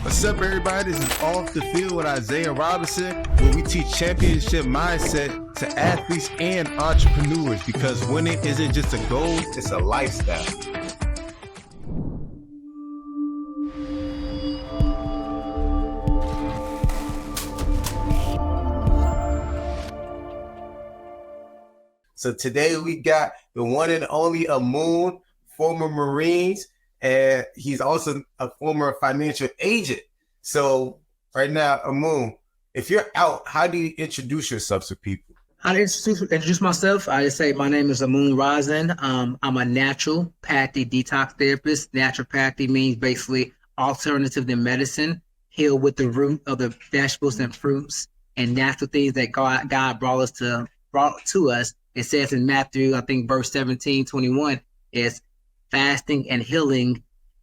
What's up, everybody? This is Off the Field with Isaiah Robinson, where we teach championship mindset to athletes and entrepreneurs, because winning isn't just a goal, it's a lifestyle. So today we got the one and only Amoon, former Marines, and he's also a former financial agent. So right now, Amoon, if you're out, how do you introduce yourself to people? How to introduce myself? I just say my name is Amoon Razen. I'm a naturopathy detox therapist. Naturopathy means basically alternative than medicine, heal with the root of the vegetables and fruits and natural things that God brought to us. It says in Matthew, I think verse 17:21, is fasting and healing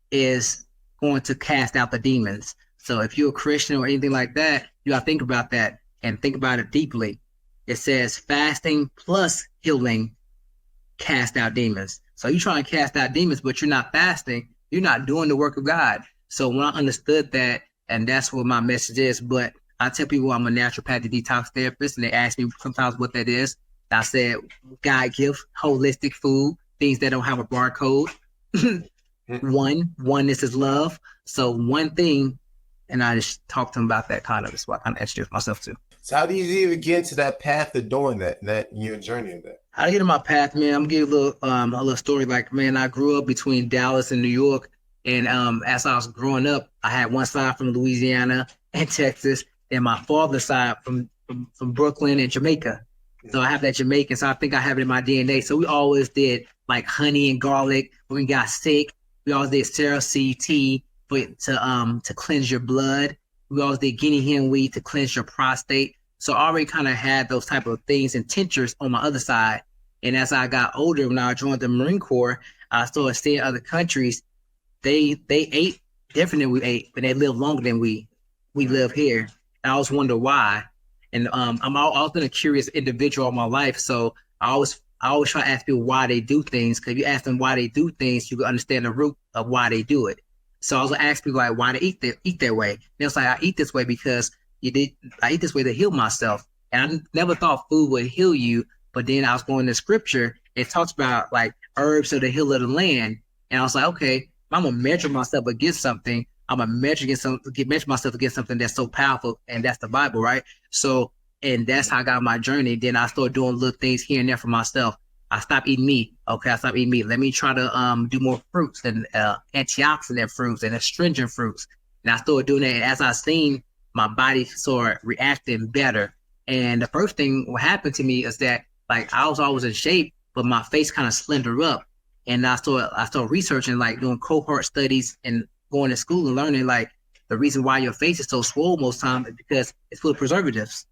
is going to cast out the demons. So if you're a Christian or anything like that, you gotta think about that and think about it deeply. It says fasting plus healing cast out demons. So you try and cast out demons, but you're not fasting, you're not doing the work of God. So when I understood that, and that's what my message is, but I tell people I'm a naturopathic detox therapist, and they ask me sometimes what that is. I said, God gives holistic food, things that don't have a barcode. Oneness is love. So one thing, and I just talked to him about that kind of, is what I kind of introduced myself to. So how do you even get into that path of doing that your journey in that? How to get in my path, man? I'm gonna give you a little story. Like, man, I grew up between Dallas and New York, and as I was growing up, I had one side from Louisiana and Texas, and my father's side from Brooklyn and Jamaica. So I have that Jamaican, so I think I have it in my DNA. So we always did like honey and garlic. When we got sick, we always did Cerasee tea to cleanse your blood. We always did guinea hen weed to cleanse your prostate. So I already kind of had those type of things and tinctures on my other side. And as I got older, when I joined the Marine Corps, I started seeing other countries. They ate different than we ate, but they live longer than we live here. And I always wonder why. And I'm always been a curious individual all my life. So I always try to ask people why they do things. Because if you ask them why they do things, you can understand the root of why they do it. So I was gonna ask people like why they eat that way. And it's like, I eat this way because I eat this way to heal myself. And I never thought food would heal you. But then I was going to scripture. It talks about like herbs are the heal of the land. And I was like, okay, if I'm gonna measure myself against something, I'm gonna measure myself against something that's so powerful, and that's the Bible, right? So, and that's how I got on my journey. Then I started doing little things here and there for myself. I stopped eating meat. Okay, I stopped eating meat. Let me try to do more fruits and antioxidant fruits and astringent fruits. And I started doing that. And as I seen my body sort of reacting better. And the first thing what happened to me is that like I was always in shape, but my face kind of slendered up. And I started researching, like doing cohort studies and going to school and learning like the reason why your face is so swole most times is because it's full of preservatives.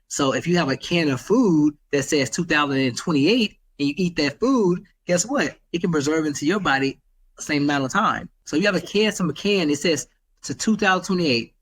So if you have a can of food that says 2028 and you eat that food, guess what? It can preserve into your body the same amount of time. So you have a can, it says to 2028.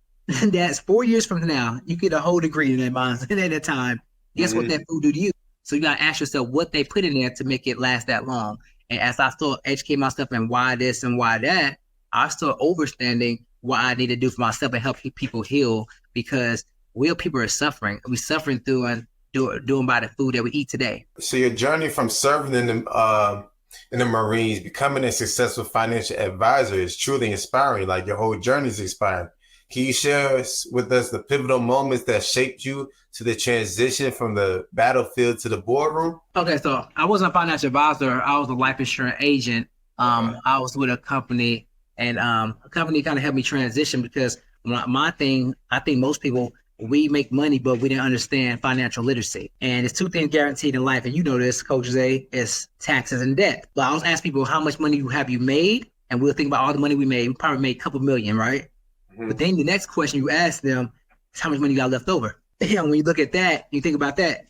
That's 4 years from now. You get a whole degree in that mind at that time. Guess what that food do to you? So you gotta ask yourself what they put in there to make it last that long. And as I started educating myself and why this and why that, I started understanding what I need to do for myself and help people heal, because real people are suffering. We're suffering doing by the food that we eat today. So your journey from serving in the Marines, becoming a successful financial advisor is truly inspiring. Like your whole journey is inspiring. Can you share with us the pivotal moments that shaped you to the transition from the battlefield to the boardroom? Okay, so I wasn't a financial advisor. I was a life insurance agent. I was with a company. And a company kind of helped me transition, because my thing, I think most people, we make money, but we didn't understand financial literacy. And it's two things guaranteed in life. And you know this, Coach Zay, is taxes and debt. But I always ask people, how much money have you made? And we'll think about all the money we made. We probably made a couple million, right? Mm-hmm. But then the next question you ask them is how much money you got left over. And when you look at that, you think about that.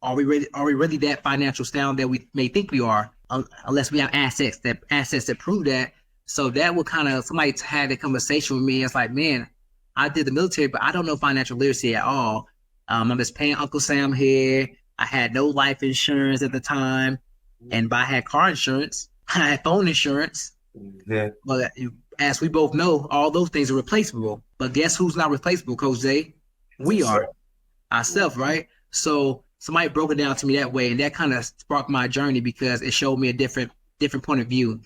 Are we really that financial sound that we may think we are? Unless we have assets that prove that. So that would kind of, somebody had that conversation with me. It's like, man, I did the military, but I don't know financial literacy at all. I'm just paying Uncle Sam here. I had no life insurance at the time. But I had car insurance. I had phone insurance. Yeah. But as we both know, all those things are replaceable. But guess who's not replaceable, Coach Zay? We are ourselves, right? So somebody broke it down to me that way, and that kind of sparked my journey because it showed me a different point of view.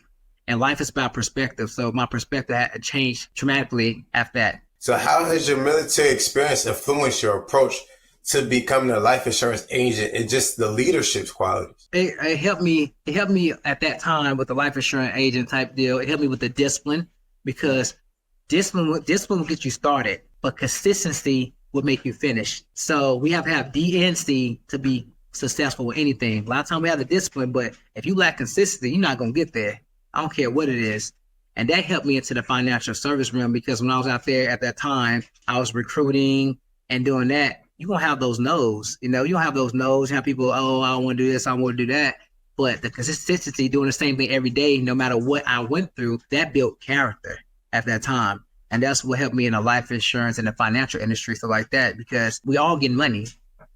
And life is about perspective. So my perspective had changed dramatically after that. So how has your military experience influenced your approach to becoming a life insurance agent and just the leadership qualities? It helped me. It helped me at that time with the life insurance agent type deal. It helped me with the discipline because discipline will get you started, but consistency will make you finish. So we have to have DNC to be successful with anything. A lot of times we have the discipline, but if you lack consistency, you're not going to get there. I don't care what it is. And that helped me into the financial service realm because when I was out there at that time, I was recruiting and doing that. You're going to have those no's. You don't have those no's. You have people, oh, I don't want to do this, I want to do that. But the consistency, doing the same thing every day, no matter what I went through, that built character at that time. And that's what helped me in the life insurance and the financial industry, stuff like that, because we all get money.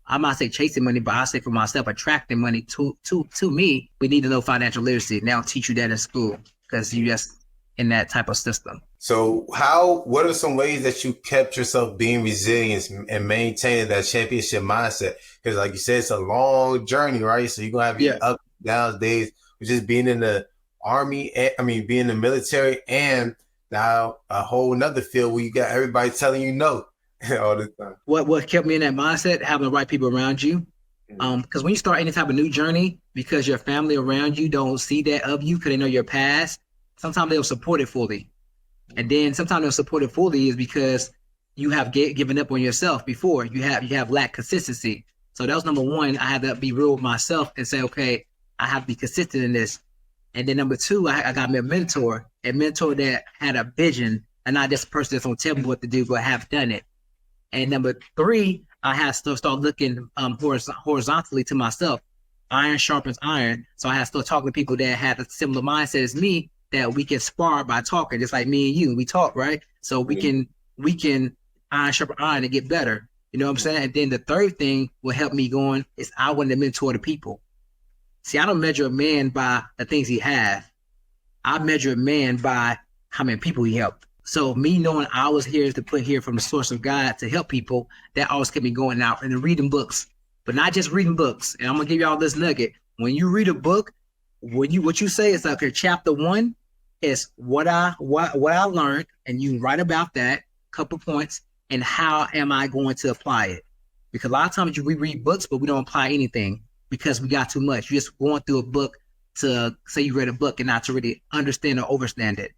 I might say chasing money, but I say for myself, attracting money to me. We need to know financial literacy. Now teach you that in school because you just in that type of system. So what are some ways that you kept yourself being resilient and maintaining that championship mindset? Because like you said, it's a long journey, right? So you're going to have your ups and downs days with just being in the army, being in the military, and now a whole nother field where you got everybody telling you no. All the time. What kept me in that mindset? Having the right people around you. Because when you start any type of new journey, because your family around you don't see that of you because they know your past, sometimes they'll support it fully. And then sometimes they'll support it fully is because you have given up on yourself before. You have lacked consistency. So that was number one. I had to be real with myself and say, okay, I have to be consistent in this. And then number two, I got me a mentor that had a vision and not just a person that's going to tell me what to do, but have done it. And number three, I had to start looking horizontally to myself. Iron sharpens iron. So I had to start talking to people that had a similar mindset as me, that we can spar by talking, just like me and you. We talk, right? So we can iron sharpen iron and get better. You know what I'm saying? And then the third thing will help me going is I want to mentor the people. See, I don't measure a man by the things he has. I measure a man by how many people he helped. So me knowing I was here to put here from the source of God to help people, that always kept me going out and reading books, but not just reading books. And I'm gonna give y'all this nugget. When you read a book, what you say is okay, chapter 1 is what I learned, and you write about that, couple points, and how am I going to apply it? Because a lot of times we read books, but we don't apply anything because we got too much. You're just going through a book to say you read a book and not to really understand or understand it.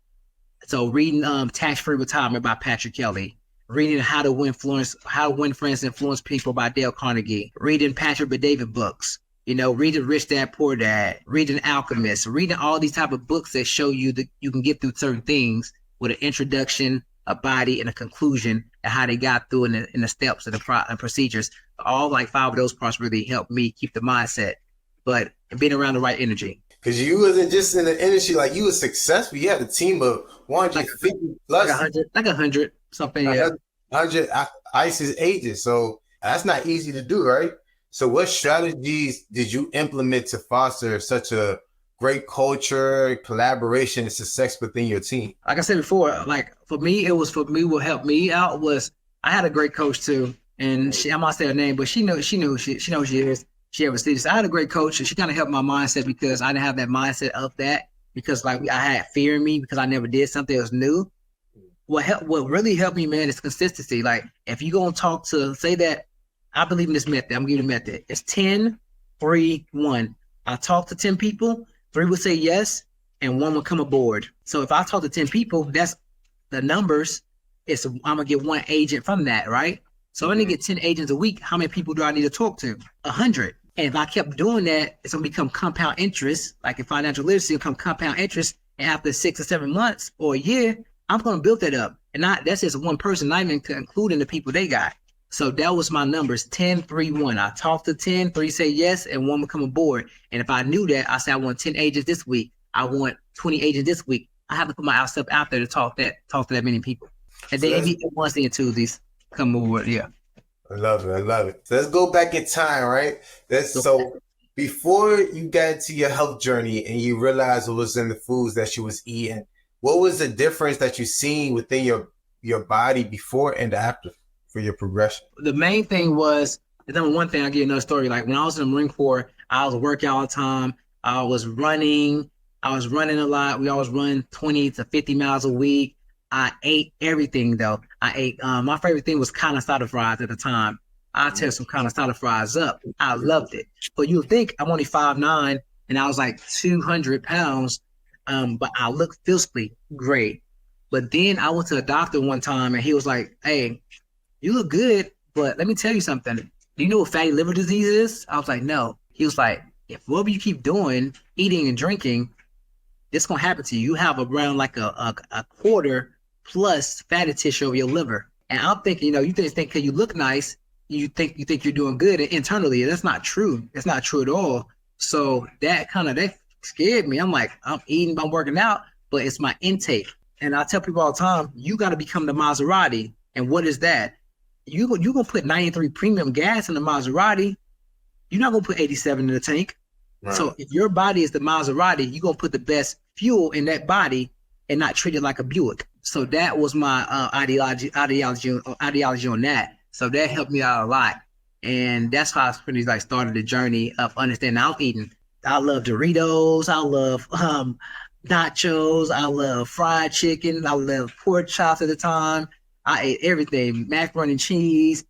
So reading Tax-Free Retirement by Patrick Kelly, reading How to Win Friends and Influence People by Dale Carnegie, reading Patrick Bet-David books, reading Rich Dad Poor Dad, reading Alchemist, reading all these type of books that show you that you can get through certain things with an introduction, a body, and a conclusion, and how they got through in the steps and the procedures. All like 5 of those parts really helped me keep the mindset, but being around the right energy. Because you wasn't just in the industry, like you were successful. You had a team of 150 plus. Like 100, something. 100 ISIS agents. So that's not easy to do, right? So what strategies did you implement to foster such a great culture, collaboration, and success within your team? Like I said before, like for me, what helped me out was I had a great coach too. And I might say her name, but she knows she is. She ever sees this. I had a great coach, and she kind of helped my mindset because I didn't have that mindset of that because like I had fear in me because I never did something that was new. What really helped me, man, is consistency. Like if you're going to talk to, say that I believe in this method, I'm giving you a method. It's 10, 3, 1. I talk to 10 people, 3 will say yes, and 1 will come aboard. So if I talk to 10 people, that's the numbers. I'm going to get 1 agent from that, right? So I'm going to get 10 agents a week. How many people do I need to talk to? 100. And if I kept doing that, it's going to become compound interest. Like in financial literacy, it'll become compound interest. And after 6 or 7 months or a year, I'm going to build that up. And that's just one person, not even including the people they got. So that was my numbers, 10, 3, 1. I talked to 10, 3 say yes, and 1 will come aboard. And if I knew that, I said I want 10 agents this week. I want 20 agents this week. I have to put myself out there to talk to that many people. And then once the two of these come aboard, yeah. I love it. So let's go back in time, right? So before you got into your health journey and you realized what was in the foods that you was eating, What was the difference that you seen within your body before and after for your progression? The main thing was, the number one thing, I'll give you another story. Like when I was in the Marine Corps, I was working all the time. I was running. I was running a lot. We always run 20 to 50 miles a week. I ate everything though. I ate, my favorite thing was cauliflower fries at the time. I tear some cauliflower fries up. I loved it. But you think I'm only 5'9" and I was like 200 pounds, but I look physically great. But then I went to a doctor one time and he was like, "Hey, you look good, but let me tell you something. Do you know what fatty liver disease is?" I was like, "No." He was like, "If whatever you keep doing, eating and drinking, this gonna happen to you. You have around like a quarter plus fatty tissue over your liver." And I'm thinking, you just think because you look nice, you think you're doing good, and internally that's not true. It's not true at all. So that scared me. I'm like, I'm eating, I'm working out, but it's my intake. And I tell people all the time, you got to become the Maserati. And what is that? You gonna put 93 premium gas in the Maserati. You're not gonna put 87 in the tank. Right. So if your body is the Maserati, you're gonna put the best fuel in that body and not treat it like a Buick. So that was my ideology on that. So that helped me out a lot. And that's how I pretty like started the journey of understanding I was eating. I love Doritos, I love nachos, I love fried chicken, I love pork chops at the time. I ate everything, macaroni and cheese,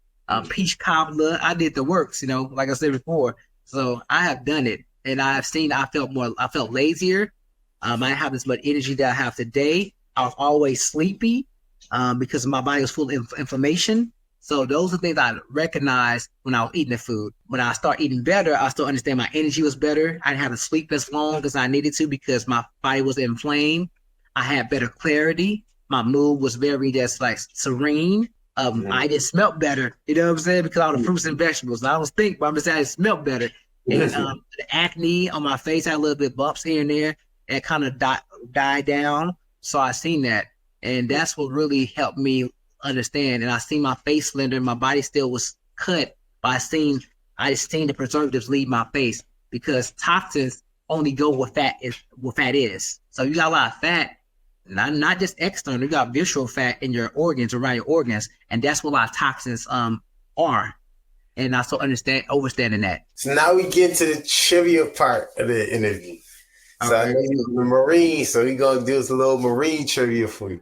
peach cobbler. I did the works, like I said before. So I have done it, and I felt lazier. I didn't have as much energy that I have today. I was always sleepy because my body was full of inflammation. So those are things I recognized when I was eating the food. When I started eating better, I still understand my energy was better. I didn't have to sleep as long as I needed to because my body was inflamed. I had better clarity. My mood was very just like serene. I just smelled better. You know what I'm saying? Because all the fruits and vegetables. I don't think, but I'm just saying I smelled better. And the acne on my face, I had a little bit of bumps here and there. It kind of died down. So I seen that. And that's what really helped me understand. And I seen my face slender. My body still was cut. But I just seen the preservatives leave my face because toxins only go where fat is. So you got a lot of fat. Not just external, you got visceral fat in your organs, around your organs, and that's what a lot of toxins are. And I still understanding that. So now we get to the trivia part of the interview. So I know you're a Marine, so we're gonna do this little Marine trivia for you.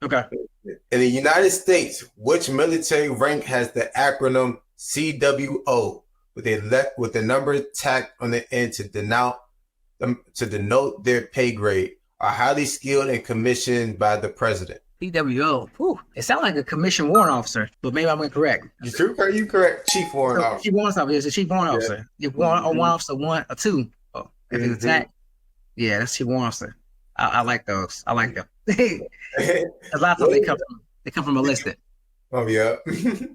Okay. In the United States, which military rank has the acronym CWO with the number tacked on the end to denote their pay grade? Are highly skilled and commissioned by the president. CWO. Whew. It sounds like a commissioned warrant officer, but maybe I'm incorrect. You correct. Chief warrant officer. Chief warrant officer. It's a chief warrant officer. If one officer, one or two. Oh, if it's attack, yeah, that's chief warrant officer. I like those. I like them. A lot of times they come from enlisted. Oh yeah.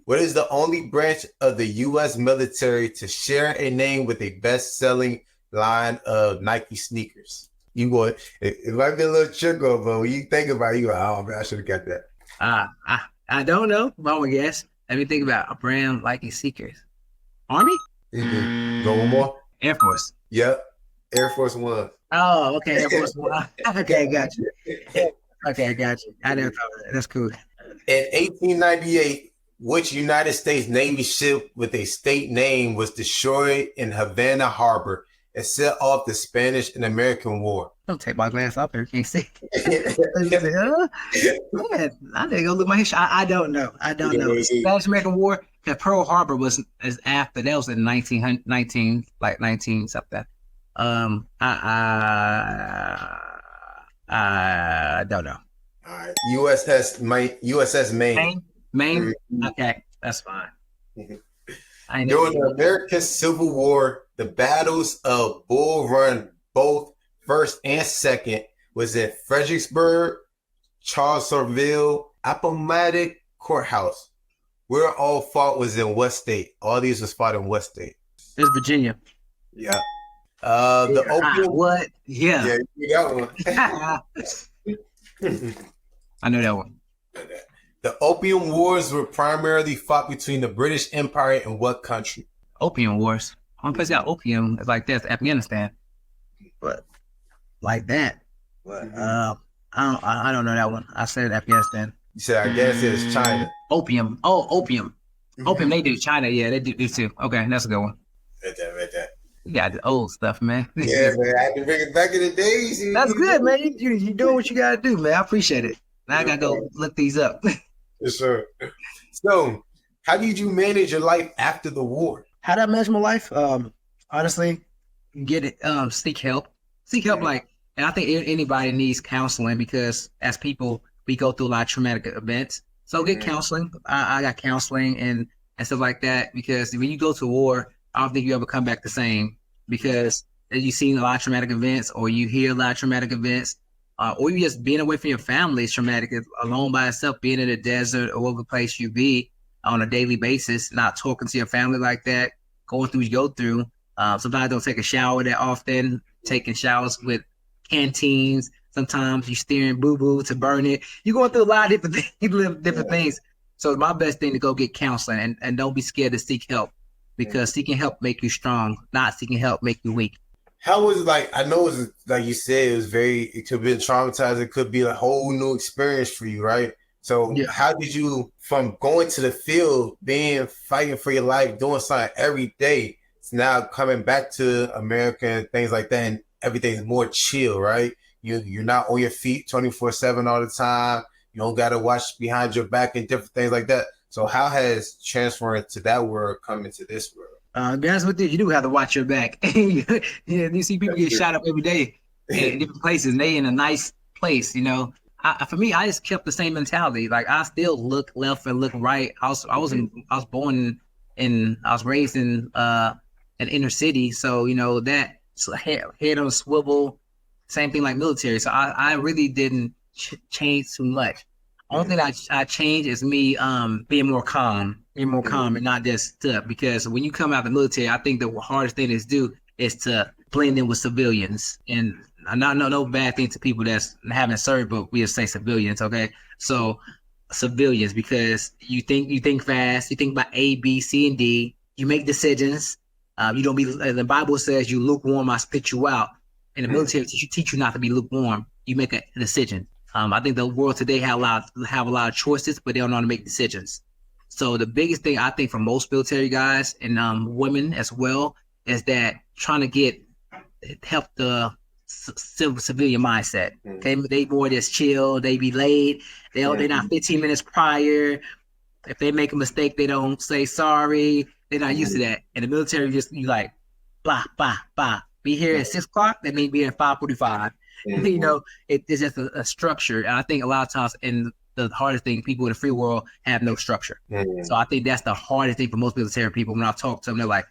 What is the only branch of the U.S. military to share a name with a best-selling line of Nike sneakers? It might be a little trickle, but when you think about it, you go, "Oh man, I should have got that." I don't know, but I'm gonna guess. Let me think about a brand like sneakers. Army? Mm-hmm. Go one more. Air Force. Yep. Air Force One. Oh, okay. Air Force One. Okay, got you. Okay, I got you. I never thought of that. That's cool. In 1898, which United States Navy ship with a state name was destroyed in Havana Harbor? It set off the Spanish and American War. Don't take my glass up there. You can't see. Man, I need to go look my history. I don't know. Spanish American War, because Pearl Harbor is after. That was in 19 something. I don't know. All right. USS Maine. Maine? Mm-hmm. Okay, that's fine. Mm-hmm. During the American Civil War, the battles of Bull Run, both first and second, was at Fredericksburg, Chancellorsville, Appomattox Courthouse. Where all fought was in what state? All these was fought in what state? It's Virginia. Yeah. The opium. What? Yeah. Yeah, you got one. I know that one. The Opium Wars were primarily fought between the British Empire and what country? Opium Wars. Only place got opium is like this, Afghanistan. But like that. But I don't know that one. I said Afghanistan. You said I guess it's China. Opium. Oh, opium. Opium. They do. China. Yeah, they do too. Okay, that's a good one. Right there. You got the old stuff, man. Yeah, man. I had to bring it back in the days. That's good, man. You doing what you gotta do, man. I appreciate it. Now I gotta go look these up. For sure. So, how did you manage your life after the war? How did I manage my life? Honestly, get it. Seek help. Seek help. Like, and I think anybody needs counseling because as people, we go through a lot of traumatic events. So get counseling. I got counseling and stuff like that because when you go to war, I don't think you ever come back the same because you've seen a lot of traumatic events or you hear a lot of traumatic events. Or you just being away from your family is traumatic. Alone by yourself, being in the desert or whatever place you be on a daily basis, not talking to your family like that, going through what you go through. Sometimes I don't take a shower that often, taking showers with canteens. Sometimes you steering boo-boo to burn it. You're going through a lot of different things. You live different things. So it's my best thing to go get counseling and don't be scared to seek help because seeking help make you strong, not seeking help make you weak. How was it like? I know it's like you said, it could be traumatizing. It could be a whole new experience for you, right? So how did you, from going to the field, fighting for your life, doing something every day, to now coming back to America and things like that, and everything's more chill, right? You're not on your feet 24/7 all the time. You don't got to watch behind your back and different things like that. So how has transferring to that world come into this world? To be honest with you, you do have to watch your back. You see people get shot up every day in different places, and they in a nice place, you know. For me, I just kept the same mentality. Like I still look left and look right. I was raised in an inner city, so you know that head on a swivel. Same thing like military. So I really didn't change too much. Only thing I changed is me being more calm and not just stuck. Because when you come out of the military, I think the hardest thing to do is to blend in with civilians. And not no bad thing to people that's haven't served, but we just say civilians, okay? So civilians, because you think fast, you think about A, B, C, and D. You make decisions. You don't be. The Bible says you lukewarm, I spit you out. In the military, teach you not to be lukewarm. You make a decision. I think the world today have a lot of choices, but they don't know how to make decisions. So the biggest thing I think for most military guys and women as well is that trying to help the civilian mindset. Okay, they more just chill. They be late. They're not 15 minutes prior. If they make a mistake, they don't say sorry. They're not used to that. In the military, you like blah blah blah. Be here at 6 o'clock. That means be here at 5:45. You know, it's just a structure. And I think a lot of times in the hardest thing, people in the free world have no structure. So I think that's the hardest thing for most military people. When I talk to them, they're like,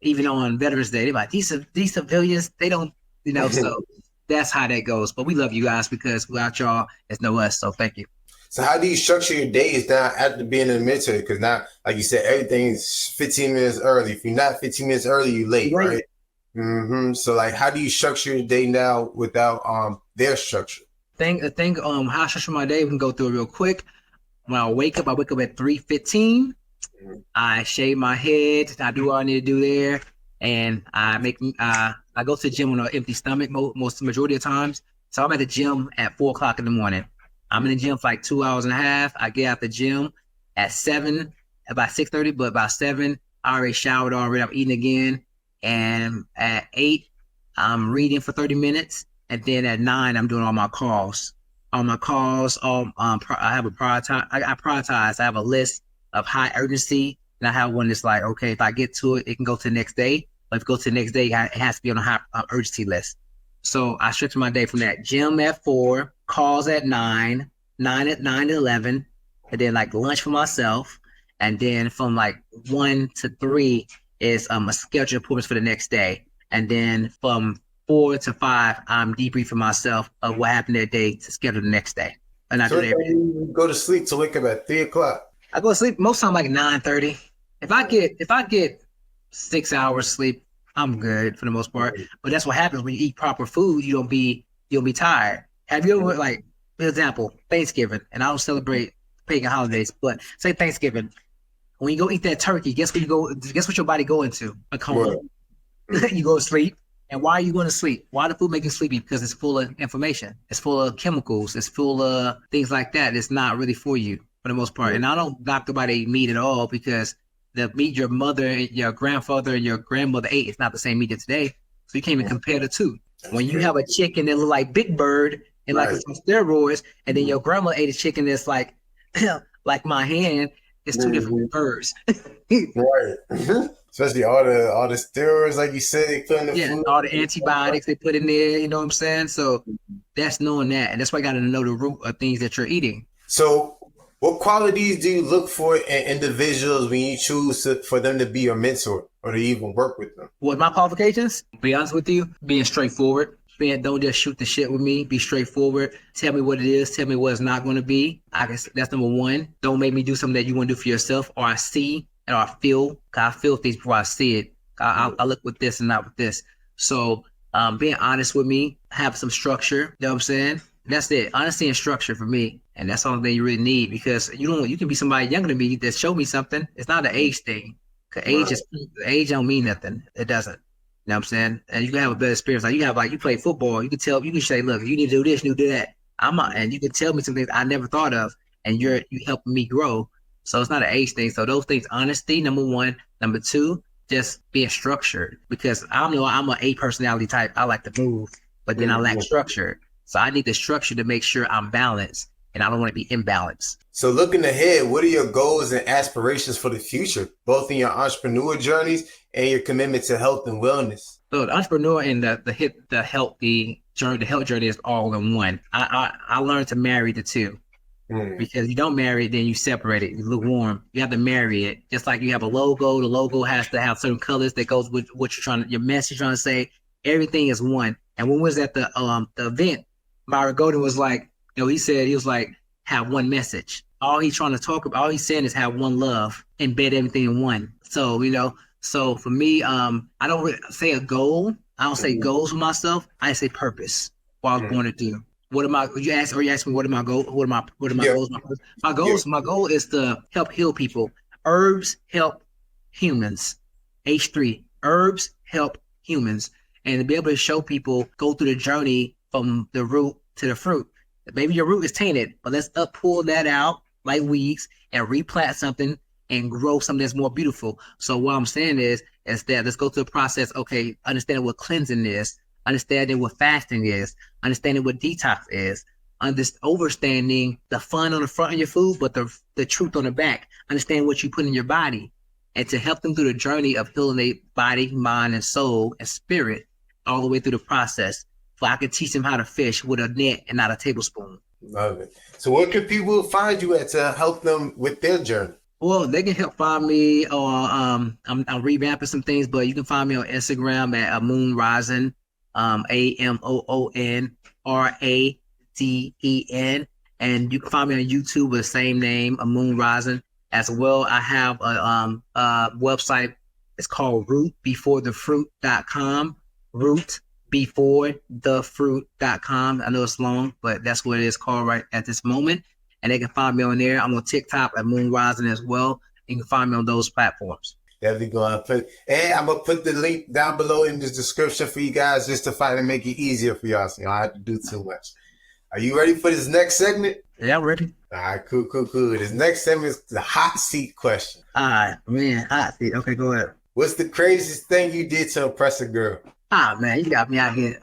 even on Veterans Day, they're like, these civilians, they don't, you know, so that's how that goes. But we love you guys because without y'all, there's no us. So thank you. So how do you structure your days now after being in the military? Because now, like you said, everything's 15 minutes early. If you're not 15 minutes early, you're late, right? So like, how do you structure your day now without their structure? The thing how I structure my day, we can go through it real quick. When I wake up at 3:15. I shave my head. I do what I need to do there, and I go to the gym on an empty stomach majority of times. So I'm at the gym at 4 o'clock in the morning. I'm in the gym for like 2 hours and a half. I get out the gym at 7, about 6:30, but about 7, I already showered already. I'm eating again. And at 8, I'm reading for 30 minutes. And then at 9, I'm doing all my calls. I have a prioritize. I prioritize. I have a list of high urgency. And I have one that's like, okay, if I get to it, it can go to the next day. But if it goes to the next day, it has to be on a high urgency list. So I structure my day from that. Gym at 4, calls at 9 to 11, and then like lunch for myself. And then from like 1 to 3 is a schedule appointments for the next day. And then from 4 to 5, I'm debriefing myself of what happened that day to schedule the next day. And I do that every day. You go to sleep to wake up at 3 o'clock. I go to sleep most time like 9:30. If I get 6 hours sleep, I'm good for the most part. But that's what happens when you eat proper food. You'll be tired. Have you ever, like, for example, Thanksgiving, and I don't celebrate pagan holidays, but say Thanksgiving, when you go eat that turkey, guess what your body go into? A coma. You go to sleep, And why are you going to sleep? Why the food make you sleepy? Because it's full of information. It's full of chemicals. It's full of things like that. It's not really for you for the most part. And I don't knock about eat meat at all, because the meat your mother, your grandfather, and your grandmother ate is not the same meat as today. So you can't even compare the two. When you have a chicken that look like Big Bird and like some steroids, and then your grandma ate a chicken that's like like my hand, it's two different birds. Right. Especially all the steroids, like you said, they put in the food. All the antibiotics they put in there, you know what I'm saying? So that's knowing that. And that's why I got to know the root of things that you're eating. So what qualities do you look for in individuals when you choose for them to be your mentor or to even work with them? What my qualifications? Be honest with you, being straightforward. Don't just shoot the shit with me. Be straightforward. Tell me what it is. Tell me what it's not going to be. I guess that's number one. Don't make me do something that you want to do for yourself, or I see and I feel. Cause I feel things before I see it. I look with this and not with this. So being honest with me, have some structure. You know what I'm saying? That's it. Honesty and structure for me. And that's the only thing you really need, because you can be somebody younger than me that show me something. It's not an age thing. Cause age don't mean nothing. It doesn't. You know what I'm saying? And you can have a better experience. You play football. You can say, look, you need to do this, you need to do that. And you can tell me some things I never thought of, and you helping me grow. So it's not an age thing. So those things, honesty, number one. Number two, just being structured, because I'm an A personality type. I like to move, but then I lack structure. So I need the structure to make sure I'm balanced, and I don't want to be imbalanced. So looking ahead, what are your goals and aspirations for the future, both in your entrepreneur journeys and your commitment to health and wellness? So the entrepreneur and the health journey is all in one. I learned to marry the two. Because you don't marry it, then you separate it. You lukewarm. You have to marry it. Just like you have a logo, the logo has to have certain colors that goes with what your message you're trying to say. Everything is one. And when we was at the event, Myron Golden was like, he was like, have one message. All he's trying to talk about, all he's saying is have one love, embed everything in one. So, so for me, I don't really say a goal. I don't say goals for myself. I say purpose. What I'm going to do. What am I? You ask me what are my goals? What are my goals? My goal is to help heal people. Herbs help humans. H3. Herbs help humans, and to be able to show people go through the journey from the root to the fruit. Maybe your root is tainted, but let's pull that out like weeds and replant something and grow something that's more beautiful. So what I'm saying is that let's go through the process. Okay, understanding what cleansing is. Understanding what fasting is, understanding what detox is, understanding the fun on the front of your food, but the truth on the back. Understand what you put in your body, and to help them through the journey of healing their body, mind, and soul and spirit all the way through the process. So I can teach them how to fish with a net and not a tablespoon. Love it. So where can people find you at to help them with their journey? Well, they can help find me, or I'm revamping some things, but you can find me on Instagram at Amoon Razen. AMOON RAZEN, and you can find me on YouTube with the same name, Amoon Razen. As well, I have a website. It's called rootbeforethefruit.com. Rootbeforethefruit.com. I know it's long, but that's what it is called right at this moment. And they can find me on there. I'm on TikTok at Amoon Razen as well. You can find me on those platforms. Definitely going to put, and I'm going to put the link down below in the description for you guys, just to find and make it easier for y'all, so you don't have to do too much. Are you ready for this next segment? Yeah, I'm ready. All right, cool. This next segment is the hot seat question. All right, man, hot seat. Okay, go ahead. What's the craziest thing you did to impress a girl? Man, you got me out here.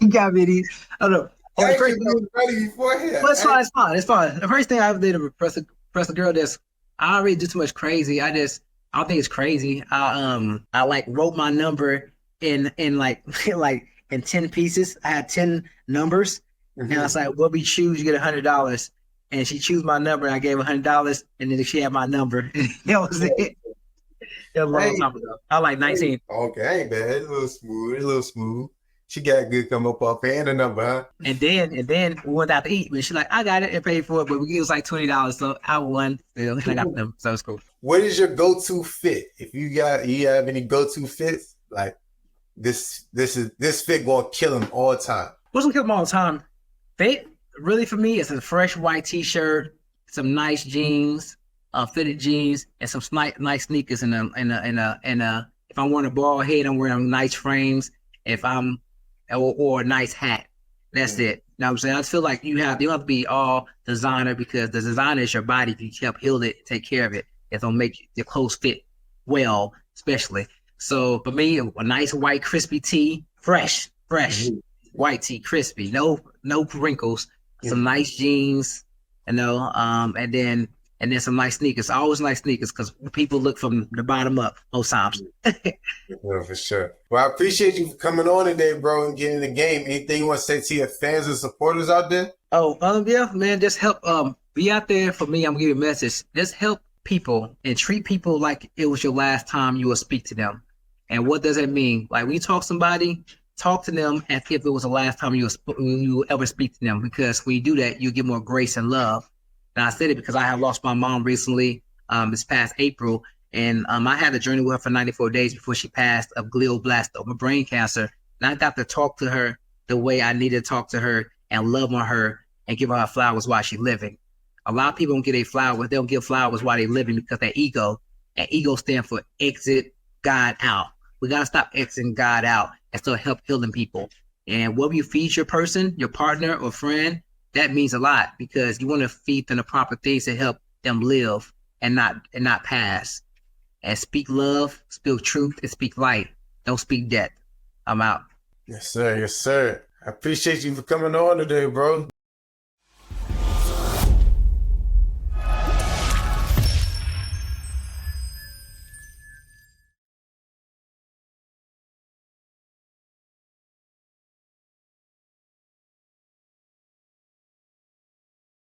You got me these. I don't know. Hey, you ready beforehand. But it's fine. The first thing I ever did to impress a girl, I already do too much crazy. I don't think it's crazy. I like wrote my number in like in 10 pieces. I had 10 numbers, and I was like, "What we choose, you get $100." And she chose my number, and I gave $100, and then she had my number. That was it. That was a long time ago. I was like 19. Okay, ain't bad. A little smooth. She got good come up off and a number, huh? And then we went out to eat. But she's like, I got it and paid for it, but it was like $20. So I won. I got them. So it's cool. What is your go-to fit? If you have any go-to fits, like this fit gonna kill him all the time. What's gonna kill him all the time? Fit really for me is a fresh white t-shirt, some nice jeans, fitted jeans, and some nice sneakers. And if I'm wearing a bald head, I'm wearing nice frames. if I'm or a nice hat. That's it. You know what I'm saying? I feel like you don't have to be all designer, because the designer is your body. If you help heal it, take care of it, it'll make your clothes fit well, especially. So for me, a nice white crispy tee, fresh, white tee, crispy, no wrinkles, some nice jeans, and then some nice sneakers. Always nice sneakers, because people look from the bottom up most times. Yeah, for sure. Well, I appreciate you for coming on today, bro, and getting in the game. Anything you want to say to your fans and supporters out there? Oh, yeah, man, just help be out there for me. I'm gonna give you a message. Just help people and treat people like it was your last time you will speak to them. And what does that mean? Like when you talk to somebody, talk to them as if it was the last time you will ever speak to them. Because when you do that, you get more grace and love. And I said it because I have lost my mom recently, this past April, and I had a journey with her for 94 days before she passed of glioblastoma, brain cancer. And I got to talk to her the way I needed to talk to her and love on her and give her flowers while she's living. A lot of people don't get a flower. They don't give flowers while they're living because their ego. And ego stands for exit God out. We got to stop exiting God out and still help healing people. And whether you feed your person, your partner or friend, that means a lot, because you want to feed them the proper things to help them live and not pass. And speak love, speak truth, and speak light. Don't speak death. I'm out. Yes, sir. Yes, sir. I appreciate you for coming on today, bro.